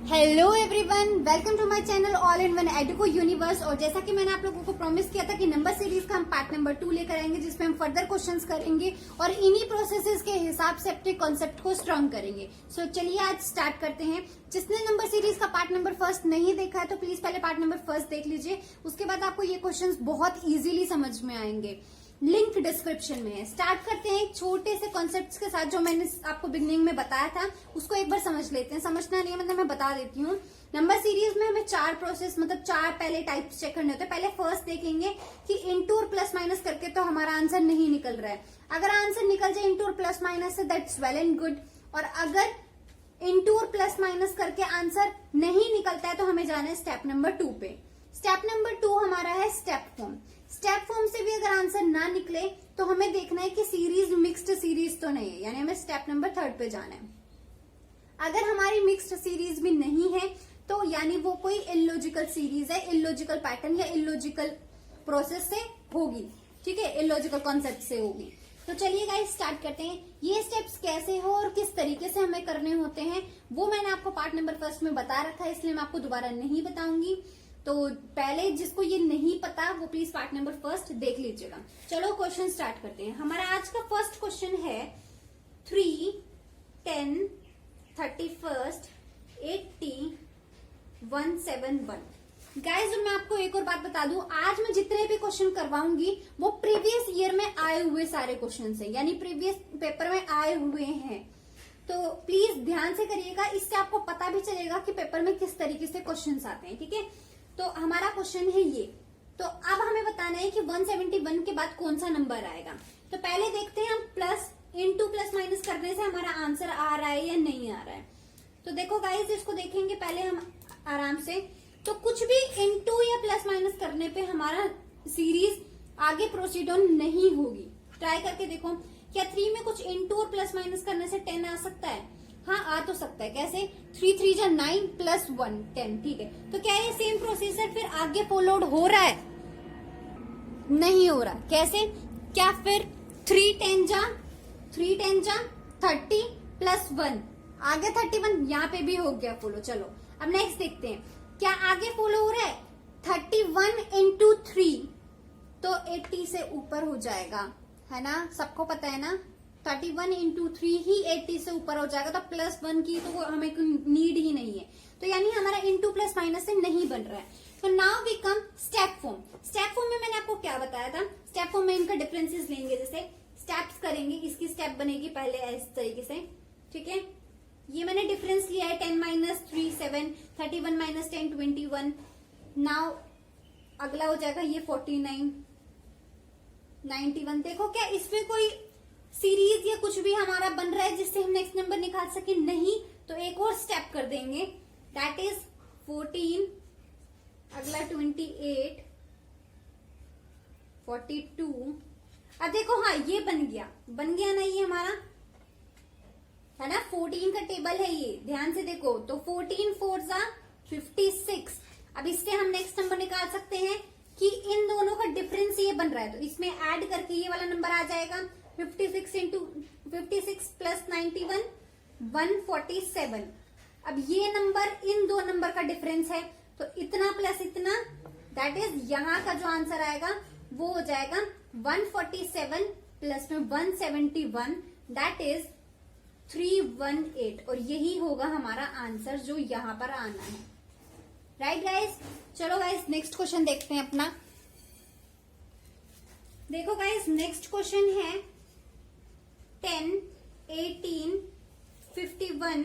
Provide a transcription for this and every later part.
Hello everyone, welcome to my channel all in one Educo universe. और जैसा कि मैंने आप लोगों को प्रॉमिस किया था कि नंबर सीरीज का हम पार्ट नंबर 2 लेकर आएंगे, जिसमें हम फर्दर क्वेश्चंस करेंगे और इन्हीं प्रोसेसेस के हिसाब से अपने कॉन्सेप्ट को स्ट्रांग करेंगे। सो चलिए आज स्टार्ट करते हैं। जिसने नंबर सीरीज का पार्ट नंबर फर्स्ट नहीं देखा है तो प्लीज पहले पार्ट नंबर फर्स्ट देख लीजिए, उसके बाद आपको ये क्वेश्चन बहुत इजीली समझ में आएंगे। लिंक डिस्क्रिप्शन में है। स्टार्ट करते हैं एक छोटे से कॉन्सेप्ट्स के साथ जो मैंने आपको बिगनिंग में बताया था, उसको एक बार समझ लेते हैं। समझना नहीं है मतलब मैं बता देती हूँ। नंबर सीरीज में हमें चार प्रोसेस मतलब चार पहले टाइप्स चेक करने होते हैं। पहले फर्स्ट देखेंगे कि इंटू और प्लस माइनस करके तो हमारा आंसर नहीं निकल रहा है। अगर आंसर निकल जाए इंटू और प्लस माइनस से दैट्स वेल एंड गुड, और अगर इंटू और प्लस माइनस करके आंसर नहीं निकलता है तो हमें जाना है स्टेप नंबर 2 पे। स्टेप नंबर 2 हमारा है स्टेप फॉर्म। स्टेप फॉर्म से भी अगर आंसर ना निकले तो हमें देखना है कि सीरीज मिक्स्ड सीरीज तो नहीं है, यानी हमें स्टेप नंबर 3 पे जाना है। अगर हमारी मिक्स्ड सीरीज भी नहीं है तो यानी वो कोई इलॉजिकल सीरीज है, इलॉजिकल पैटर्न या इलॉजिकल प्रोसेस से होगी, ठीक है, इलॉजिकल कॉन्सेप्ट से होगी। तो चलिए गाइस स्टार्ट करते हैं। ये स्टेप्स कैसे हो और किस तरीके से हमें करने होते हैं वो मैंने आपको पार्ट नंबर फर्स्ट में बता रखा है, इसलिए मैं आपको दोबारा नहीं बताऊंगी। तो पहले जिसको ये नहीं पता वो प्लीज पार्ट नंबर फर्स्ट देख लीजिएगा। चलो क्वेश्चन स्टार्ट करते हैं। हमारा आज का फर्स्ट क्वेश्चन है 3, 10, 31, 80, 171। गाइज मैं आपको एक और बात बता दूं, आज मैं जितने भी क्वेश्चन करवाऊंगी वो प्रीवियस ईयर में आए हुए सारे क्वेश्चन है, यानी प्रीवियस पेपर में आए हुए हैं। तो प्लीज ध्यान से करिएगा, इससे आपको पता भी चलेगा कि पेपर में किस तरीके से क्वेश्चन आते हैं, ठीक है। तो हमारा क्वेश्चन है ये। तो अब हमें बताना है कि 171 के बाद कौन सा नंबर आएगा। तो पहले देखते हैं हम प्लस इंटू प्लस माइनस करने से हमारा आंसर आ रहा है या नहीं आ रहा है। तो देखो गाइस, इसको देखेंगे पहले हम आराम से। तो कुछ भी इंटू या प्लस माइनस करने पे हमारा सीरीज आगे प्रोसीड ऑन नहीं होगी। ट्राई करके देखो, क्या 3 में कुछ इंटू और प्लस माइनस करने से 10 आ सकता है? हाँ आ तो सकता है। कैसे? 3 3 जा 9 प्लस 1 10, ठीक है। तो क्या ये सेम प्रोसीजर फिर आगे फॉलोड हो रहा है? नहीं हो रहा। कैसे? क्या फिर 3 10 जा 30 प्लस 1 आगे 31, यहाँ पे भी हो गया फॉलो। चलो अब नेक्स्ट देखते हैं, क्या आगे फॉलो हो रहा है? 31 इंटू 3 तो 80 से ऊपर हो जाएगा, है ना, सबको पता है ना। 31 इंटू 3 ही 80 से ऊपर हो जाएगा, तो प्लस 1 की तो हमें कोई नीड ही नहीं है। तो यानी हमारा इंटू प्लस माइनस से नहीं बन रहा है। तो now we come step form. Step form में मैंने आपको क्या बताया था? स्टेप फॉर्म में इनका डिफरेंसेस लेंगे, जैसे स्टेप्स करेंगे, इसकी स्टेप बनेगी पहले इस तरीके से, ठीक है। ये मैंने डिफरेंस लिया है 10 माइनस 3 7, 31 माइनस 10 21। नाउ अगला हो जाएगा ये 49 91। देखो क्या इसमें कोई सीरीज या कुछ भी हमारा बन रहा है जिससे हम नेक्स्ट नंबर निकाल सके? नहीं। तो एक और स्टेप कर देंगे, दैट इज 14, अगला 28, 42। अब देखो हाँ ये बन गया ना, ये हमारा है ना 14 का टेबल है ये, ध्यान से देखो। तो 14 4 जा 56। अब इससे हम नेक्स्ट नंबर निकाल सकते हैं कि इन दोनों का डिफरेंस ये बन रहा है, तो इसमें ऐड करके ये वाला नंबर आ जाएगा 56 इंटू 56 प्लस 91 147। अब ये नंबर इन दो नंबर का डिफरेंस है, तो इतना प्लस इतना, दैट इज यहाँ का जो आंसर आएगा वो हो जाएगा 147 प्लस में 171, दैट इज 318। और यही होगा हमारा आंसर जो यहाँ पर आना है। राइट गाइस, चलो गाइस नेक्स्ट क्वेश्चन देखते हैं अपना। देखो गाइस नेक्स्ट क्वेश्चन है 10, 18, 51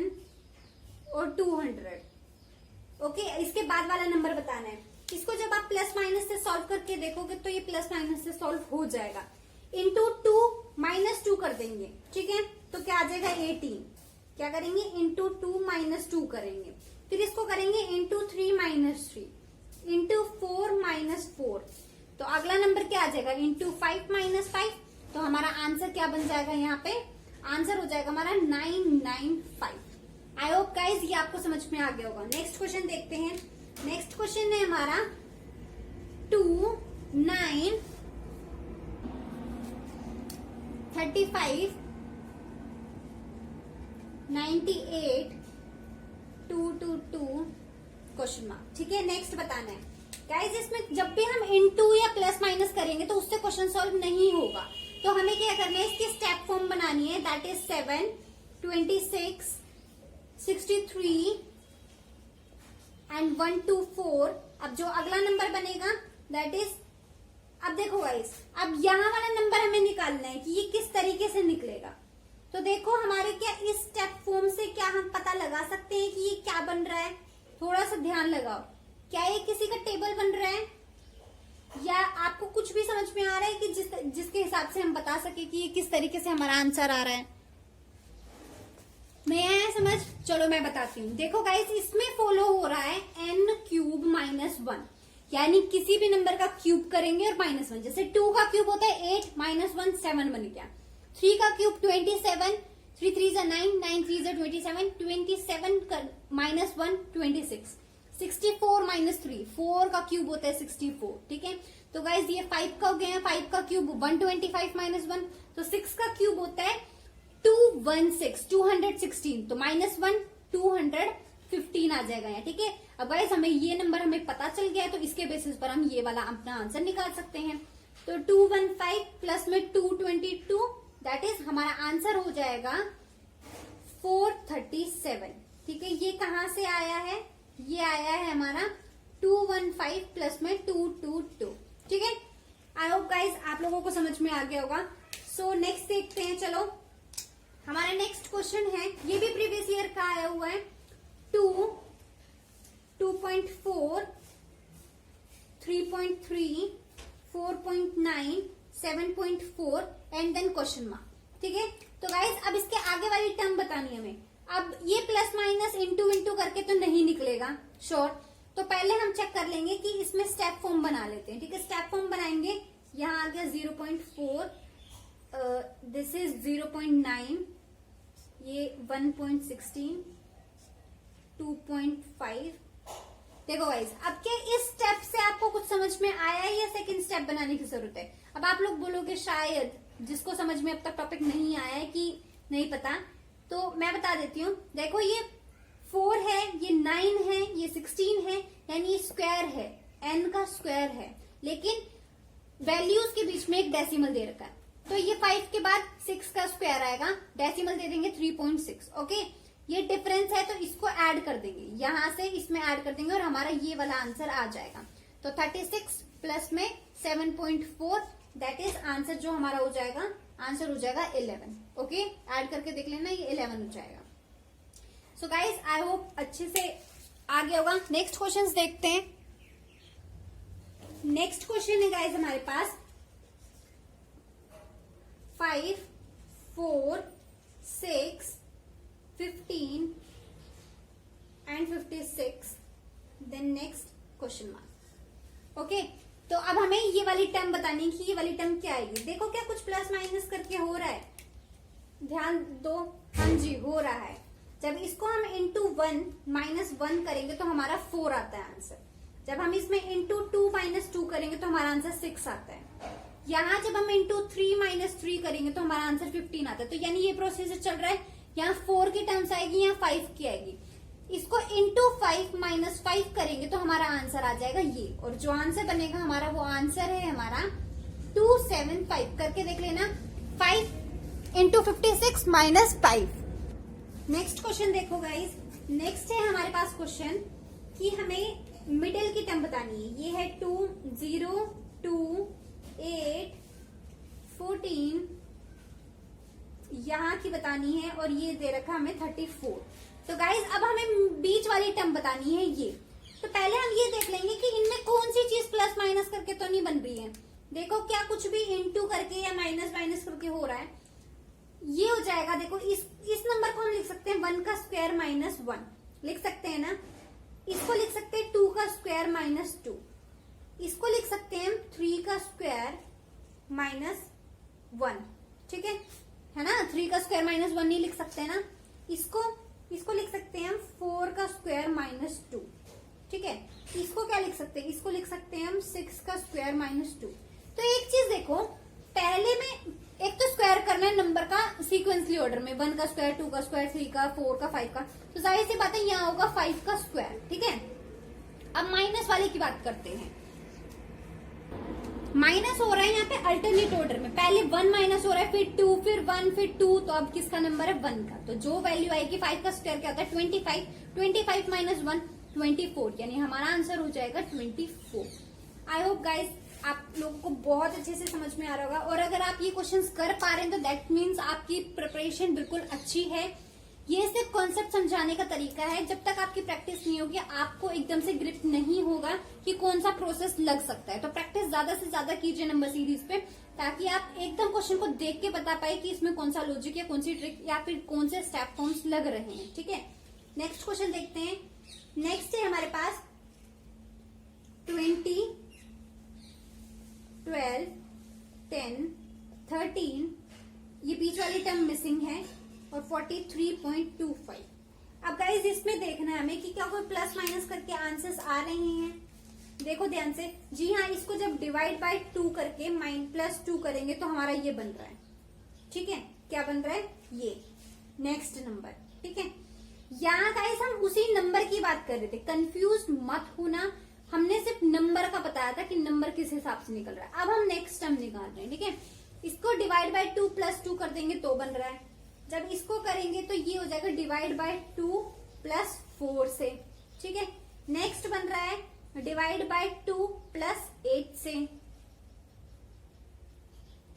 और 200। ओके, इसके बाद वाला नंबर बताना है। इसको जब आप प्लस माइनस से सॉल्व करके देखोगे तो ये प्लस माइनस से सॉल्व हो जाएगा। इंटू 2 माइनस 2 कर देंगे, ठीक है, तो क्या आ जाएगा 18। क्या करेंगे? इंटू 2 माइनस 2 करेंगे। फिर इसको करेंगे इंटू 3 माइनस 3, इंटू 4 माइनस 4। तो अगला नंबर क्या आ जाएगा? Into 5 minus 5। तो हमारा आंसर क्या बन जाएगा? यहाँ पे आंसर हो जाएगा हमारा 995। आई होप गाइज ये आपको समझ में आ गया होगा। नेक्स्ट क्वेश्चन देखते हैं। नेक्स्ट क्वेश्चन है हमारा 2, 9, 35, 98, 222, क्वेश्चन मार्क। ठीक है, नेक्स्ट बताना है गाइस। इसमें जब भी हम इनटू या प्लस माइनस करेंगे तो उससे क्वेश्चन सॉल्व नहीं होगा, तो हमें क्या करना है, इसकी स्टेप फॉर्म बनानी है। That is 7, 26, 63 and 124। अब जो अगला नंबर बनेगा दैट इज, अब देखो गाइस, अब यहाँ वाला नंबर हमें निकालना है कि ये किस तरीके से निकलेगा। तो देखो हमारे क्या इस स्टेप फॉर्म से क्या हम पता लगा सकते हैं कि ये क्या बन रहा है। थोड़ा सा ध्यान लगाओ, क्या ये किसी का टेबल बन रहा है या आपको कुछ भी समझ में आ रहा है कि जिसके हिसाब से हम बता सके कि ये किस तरीके से हमारा आंसर आ रहा है। मैं आया समझ? चलो मैं बताती हूँ। देखो गाइस, इसमें फॉलो हो रहा है n³ -1, यानी किसी भी नंबर का क्यूब करेंगे और -1। जैसे 2 का क्यूब होता है 8, -1 7 बन गया। 3 का क्यूब 27, 3 3 9, 9 3 27, 27 -1 26, 64 -3, 4 का क्यूब होता है 64। ठीक है, तो गाइज ये 5 का हो गया। 5 का क्यूब 125 -1, तो 6 का क्यूब होता है 216, 216, तो -1 215 आ जाएगा यहाँ। ठीक है, अब गाइज हमें ये नंबर हमें पता चल गया है, तो इसके बेसिस पर हम ये वाला अपना आंसर निकाल सकते हैं। तो 215 प्लस में 222, दैट इज हमारा आंसर हो जाएगा 437। ठीक है, ये कहाँ से आया है, ये आया है हमारा 215 प्लस में 222। ठीक है, आई होप गाइज आप लोगों को समझ में आ गया होगा। सो नेक्स्ट देखते हैं। चलो हमारा नेक्स्ट क्वेश्चन है, ये भी प्रीवियस ईयर का आया हुआ है। 2, 2.4, 3.3, 4.9, 7.4 एंड देन क्वेश्चन मार्क। ठीक है, तो गाइज अब इसके आगे वाली टर्म बतानी है हमें। अब ये प्लस माइनस इंटू करके तो नहीं निकलेगा श्योर, तो पहले हम चेक कर लेंगे कि इसमें स्टेप फॉर्म बना लेते हैं। ठीक है, स्टेप फॉर्म बनाएंगे। यहाँ आ गया 0.4, दिस इज 0.9, ये 1.16, 2.5। देखो गाइस, अब क्या इस स्टेप से आपको कुछ समझ में आया है या सेकंड स्टेप बनाने की जरूरत है? अब आप लोग बोलोगे शायद जिसको समझ में अब तक टॉपिक नहीं आया है कि नहीं पता, तो मैं बता देती हूँ। देखो ये 4 है, ये 9 है, ये 16 है, यानी स्क्वायर है, n का स्क्वायर है, लेकिन वैल्यूज के बीच में एक डेसिमल दे रखा है। तो ये 5 के बाद 6 का स्क्वायर आएगा, डेसिमल दे देंगे 3.6। ओके, ये डिफरेंस है तो इसको ऐड कर देंगे, यहां से इसमें ऐड कर देंगे और हमारा ये वाला आंसर आ जाएगा। तो 36 प्लस में 7.4, दैट इज आंसर जो हमारा हो जाएगा, आंसर हो जाएगा 11। ओके, ऐड करके देख लेना, ये 11 हो जाएगा। सो गाइज आई होप अच्छे से आ गया होगा। नेक्स्ट क्वेश्चन देखते हैं। नेक्स्ट क्वेश्चन है गाइज हमारे पास 5, 4, 6, 15 and 56, then next question mark. Okay, तो अब हमें ये वाली टर्म बतानी है कि ये वाली टर्म क्या आएगी। देखो क्या कुछ प्लस माइनस करके हो रहा है, ध्यान दो। हाँ जी, हो रहा है। जब इसको हम इंटू 1 -1 करेंगे तो हमारा 4 आता है आंसर। जब हम इसमें इंटू 2 -2 करेंगे तो हमारा आंसर 6 आता है। यहाँ जब हम इंटू 3 -3 करेंगे तो हमारा आंसर 15 आता है। तो यानी ये प्रोसीजर चल रहा है, यहाँ 4 की टर्म्स आएगी, यहाँ 5 की आएगी। इसको इंटू 5 -5 करेंगे तो हमारा आंसर आ जाएगा ये, और जो आंसर बनेगा हमारा वो आंसर है हमारा 275। करके देख लेना, 5 इंटू 56 -5। नेक्स्ट क्वेश्चन देखो गाइज, नेक्स्ट है हमारे पास क्वेश्चन कि हमें मिडिल की टर्म बतानी है। ये है 2, 0, 2, 8, 14, यहाँ की बतानी है, और ये दे रखा हमें 34। तो गाइज अब हमें बीच वाली टर्म बतानी है ये। तो पहले हम ये देख लेंगे कि इनमें कौन सी चीज प्लस माइनस करके तो नहीं बन रही है। देखो क्या कुछ भी इंटू करके या माइनस माइनस करके हो रहा है, ये हो जाएगा। देखो इस नंबर को हम लिख सकते हैं 1 का स्क्वायर -1 लिख सकते हैं ना। इसको लिख सकते हैं 2 का स्क्वायर -2। इसको लिख सकते हैं हम 3 का स्क्वायर -1। ठीक है ना, 3 का स्क्वायर -1 नहीं लिख सकते ना। इसको लिख सकते हैं हम 4 का स्क्वायर -2। ठीक है, इसको क्या लिख सकते हैं, इसको लिख सकते हैं हम 6 का स्क्वायर -2। तो एक चीज देखो, पहले में एक तो स्क्वायर करना है नंबर का सीक्वेंसली ऑर्डर में, 1 का स्क्वायर, 2 का स्क्वायर, 3 का, 4 का, 5 का। तो जाहिर सी बात है यहाँ होगा 5 का स्क्वायर। ठीक है, अब माइनस वाले की बात करते हैं। माइनस हो रहा है यहाँ पे अल्टरनेट ऑर्डर में, पहले 1 माइनस हो रहा है, फिर 2, फिर 1, फिर 2, तो अब किसका नंबर है 1 का। तो जो वैल्यू आएगी 5 का स्क्वायर क्या होता है 25, 25 माइनस 1 24, यानी हमारा आंसर हो जाएगा 24। आई होप गाइस आप लोगों को बहुत अच्छे से समझ में आ रहा होगा, और अगर आप ये क्वेश्चंस कर पा रहे हैं तो दैट मीन्स आपकी प्रिपरेशन बिल्कुल अच्छी है। ये सिर्फ कॉन्सेप्ट समझाने का तरीका है, जब तक आपकी प्रैक्टिस नहीं होगी आपको एकदम से ग्रिप नहीं होगा कि कौन सा प्रोसेस लग सकता है। तो प्रैक्टिस ज्यादा से ज्यादा कीजिए नंबर सीरीज पे, ताकि आप एकदम क्वेश्चन को देख के बता पाए कि इसमें कौन सा लॉजिक या कौन सी ट्रिक या फिर कौन से स्टेप फॉर्म्स लग रहे हैं। ठीक है, नेक्स्ट क्वेश्चन देखते हैं। नेक्स्ट है हमारे पास 20, 12, 10, 13, ये बीच वाली टर्म मिसिंग है, और 43.25। अब गाइज इसमें देखना है हमें कि क्या कोई प्लस माइनस करके आंसर्स आ रहे हैं। देखो ध्यान से, जी हाँ, इसको जब डिवाइड बाय 2 करके -2 करेंगे तो हमारा ये बन रहा है। ठीक है, क्या बन रहा है ये नेक्स्ट नंबर। ठीक है, यहाँ गाइज हम उसी नंबर की बात कर रहे थे, कंफ्यूज मत होना। हमने सिर्फ नंबर का बताया था कि नंबर किस हिसाब से निकल रहा है। अब हम नेक्स्ट टर्म निकाल रहे हैं। ठीक है, इसको डिवाइड बाय 2 + 2 कर देंगे तो बन रहा है। जब इसको करेंगे तो ये हो जाएगा डिवाइड बाय 2 + 4 से। ठीक है, नेक्स्ट बन रहा है डिवाइड बाय 2 + 8 से।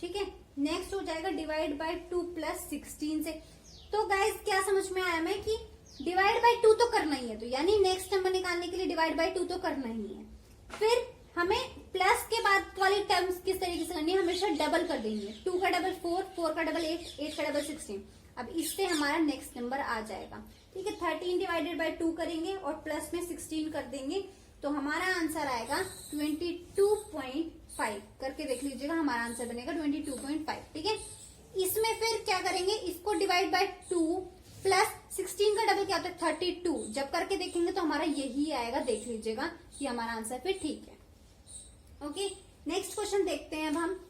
ठीक है, नेक्स्ट हो जाएगा डिवाइड बाय 2 + 16 से। तो गाइस क्या समझ में आया हमें कि डिवाइड बाय 2 तो करना ही है, तो यानी नेक्स्ट नंबर निकालने के लिए डिवाइड बाय 2 तो करना ही है। फिर हमें प्लस के बाद वाली टर्म्स किस तरीके से करनी है, हमेशा डबल कर देंगे। 2 का डबल 4, 4 का डबल 8, 8 का डबल 16। अब इससे हमारा नेक्स्ट नंबर आ जाएगा। ठीक है, 13 डिवाइडेड बाय 2 करेंगे और प्लस में 16 कर देंगे तो हमारा आंसर आएगा 22.5। करके देख लीजिएगा, हमारा आंसर बनेगा 22.5। ठीक है, इसमें फिर क्या करेंगे, इसको डिवाइड बाय 2 + 16 का डबल क्या होता है 32। जब करके देखेंगे तो हमारा यही आएगा, देख लीजिएगा कि हमारा आंसर फिर ठीक है। ओके, नेक्स्ट क्वेश्चन देखते हैं अब हम।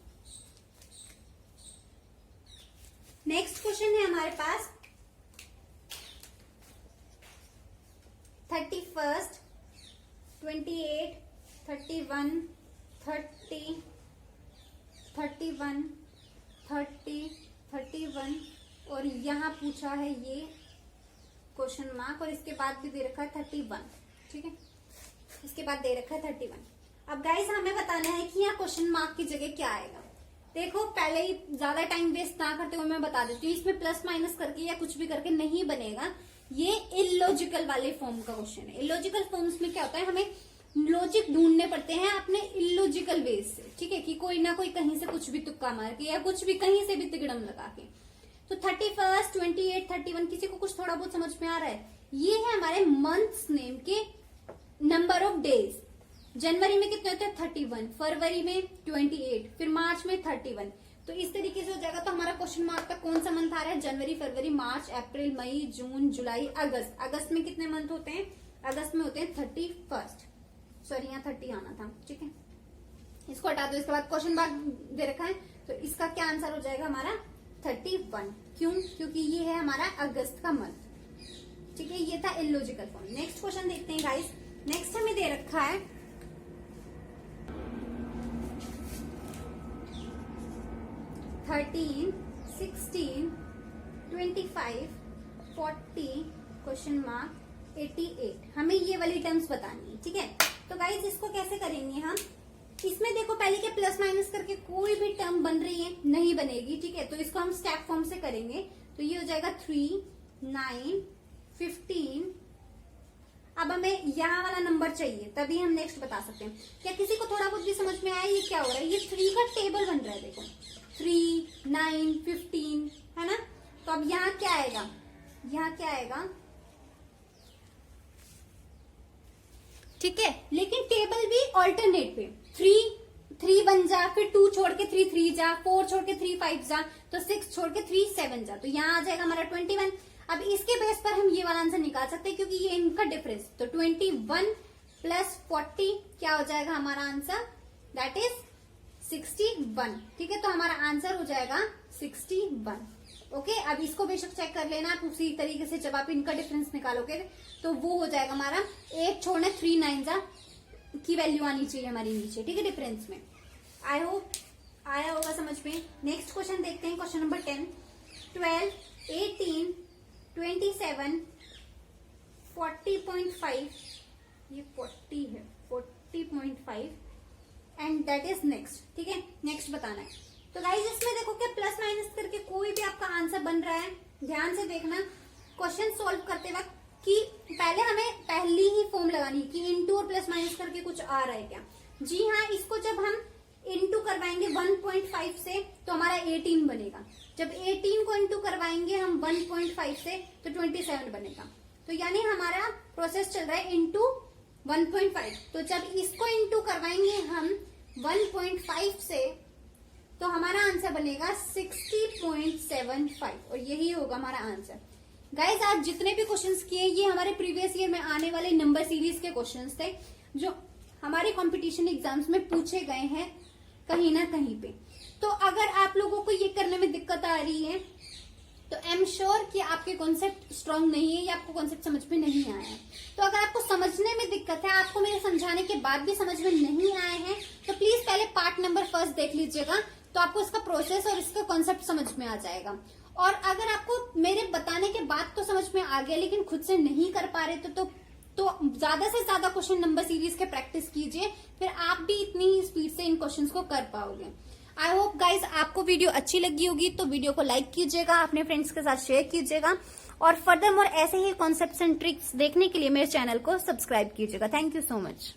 नेक्स्ट क्वेश्चन है हमारे पास 31, 28, 31, 30, 31, 30, 31, और यहाँ पूछा है ये क्वेश्चन मार्क, और इसके बाद भी दे रखा है 31। ठीक है, इसके बाद दे रखा है 31। अब गाइस हमें बताना है कि यहाँ क्वेश्चन मार्क की जगह क्या आएगा। देखो, पहले ही ज्यादा टाइम वेस्ट ना करते हुए मैं बता देती हूँ, इसमें प्लस माइनस करके या कुछ भी करके नहीं बनेगा। ये इलॉजिकल वाले फॉर्म का क्वेश्चन है। इलॉजिकल फॉर्म्स में क्या होता है, हमें लॉजिक ढूंढने पड़ते हैं अपने इलॉजिकल वेज से। ठीक है, कि कोई ना कोई कहीं से कुछ भी तुक्का मार के या कुछ भी कहीं से भी तिगड़म लगा के। तो 31, 28, 31, किसी को कुछ थोड़ा बहुत समझ में आ रहा है? ये है हमारे मंथ्स नेम के नंबर ऑफ डेज। जनवरी में कितने होते हैं 31, फरवरी में 28, फिर मार्च में 31। तो इस तरीके से हो जाएगा। तो हमारा क्वेश्चन मार्क का कौन सा मंथ आ रहा है, जनवरी, फरवरी, मार्च, अप्रैल, मई, जून, जुलाई, अगस्त। अगस्त में कितने मंथ होते हैं, अगस्त में होते हैं 31। सॉरी, यहाँ 30 आना था। ठीक है, इसको हटा दो। इसके बाद क्वेश्चन मार्क दे रखा है, तो इसका क्या आंसर हो जाएगा हमारा 31। क्यों? क्योंकि ये है हमारा अगस्त का मंथ। ठीक है, ये था इलॉजिकल फॉर्म। नेक्स्ट क्वेश्चन देखते हैं गाइस। नेक्स्ट हमें दे रखा है 13, 16, 25, 40, क्वेश्चन मार्क 88। हमें ये वाली टर्म्स बतानी है। ठीक है, तो गाइज इसको कैसे करेंगे हम, इसमें देखो पहले के प्लस माइनस करके कोई भी टर्म बन रही है, नहीं बनेगी। ठीक है, तो इसको हम स्टेप फॉर्म से करेंगे। तो ये हो जाएगा 3, 9, 15। अब हमें यहाँ वाला नंबर चाहिए, तभी हम नेक्स्ट बता सकते हैं। क्या किसी को थोड़ा बहुत भी समझ में आया ये क्या हो रहा है? ये 3 का टेबल बन रहा है। देखो 3, 9, 15 है ना। तो अब यहाँ क्या आएगा, यहाँ क्या आएगा? ठीक है, लेकिन टेबल भी ऑल्टरनेट पे 3 1 जा, फिर 2 छोड़ के 3 3 जा, 4 छोड़ के 3 5 जा, तो 6 छोड़ के 3 7 जा। तो यहाँ आ जाएगा हमारा 21। अब इसके बेस पर हम ये वाला आंसर निकाल सकते हैं, क्योंकि ये इनका डिफरेंस। तो 21 + 40 क्या हो जाएगा हमारा आंसर, दैट इज 61। ठीक है, तो हमारा आंसर हो जाएगा 61। ओके, अब इसको बेशक चेक कर लेना आप उसी तरीके से, जब आप इनका डिफरेंस निकालोगे तो वो हो जाएगा हमारा 8 छोड़ना 3 9 की वैल्यू आनी चाहिए हमारी नीचे, ठीक है, डिफरेंस में। आई होप आया होगा समझ में। नेक्स्ट क्वेश्चन देखते हैं, क्वेश्चन नंबर 10। 12, 18, 27, 40.5, ये 40 है, 40.5 एंड दैट इज नेक्स्ट, ठीक है, नेक्स्ट बताना है। तो गाइस इसमें देखो क्या प्लस माइनस करके कोई भी आपका आंसर बन रहा है, ध्यान से देखना क्वेश्चन सोल्व करते वक्त कि पहले हमें पहली ही फॉर्म लगानी है कि इनटू और प्लस माइनस करके कुछ आ रहा है क्या। जी हाँ, इसको जब हम इनटू करवाएंगे 1.5 से तो हमारा 18 बनेगा, जब 18 को इनटू करवाएंगे हम 1.5 से तो 27 बनेगा। तो यानी हमारा प्रोसेस चल रहा है इनटू 1.5, तो जब इसको इनटू करवाएंगे हम 1.5 से तो हमारा आंसर बनेगा 60.75 और यही होगा हमारा आंसर। गाइज आज जितने भी क्वेश्चंस किए ये हमारे प्रीवियस ईयर में आने वाले नंबर सीरीज के क्वेश्चंस थे जो हमारे कंपटीशन एग्जाम्स में पूछे गए हैं कहीं ना कहीं पे। तो अगर आप लोगों को ये करने में दिक्कत आ रही है तो आई एम श्योर कि आपके कॉन्सेप्ट स्ट्रांग नहीं है या आपको कॉन्सेप्ट समझ में नहीं आया है। तो अगर आपको समझने में दिक्कत है, आपको मेरे समझाने के बाद भी समझ में नहीं आए हैं, तो प्लीज पहले पार्ट नंबर फर्स्ट देख लीजिएगा, तो आपको इसका प्रोसेस और इसका कॉन्सेप्ट समझ में आ जाएगा। और अगर आपको मेरे बताने के बाद तो समझ में आ गया लेकिन खुद से नहीं कर पा रहे तो ज्यादा से ज्यादा क्वेश्चन नंबर सीरीज के प्रैक्टिस कीजिए, फिर आप भी इतनी ही स्पीड से इन क्वेश्चंस को कर पाओगे। आई होप गाइज आपको वीडियो अच्छी लगी होगी, तो वीडियो को लाइक कीजिएगा, अपने फ्रेंड्स के साथ शेयर कीजिएगा और फर्दर मोर ऐसे ही कॉन्सेप्ट्स एंड ट्रिक्स देखने के लिए मेरे चैनल को सब्सक्राइब कीजिएगा। Thank you so much.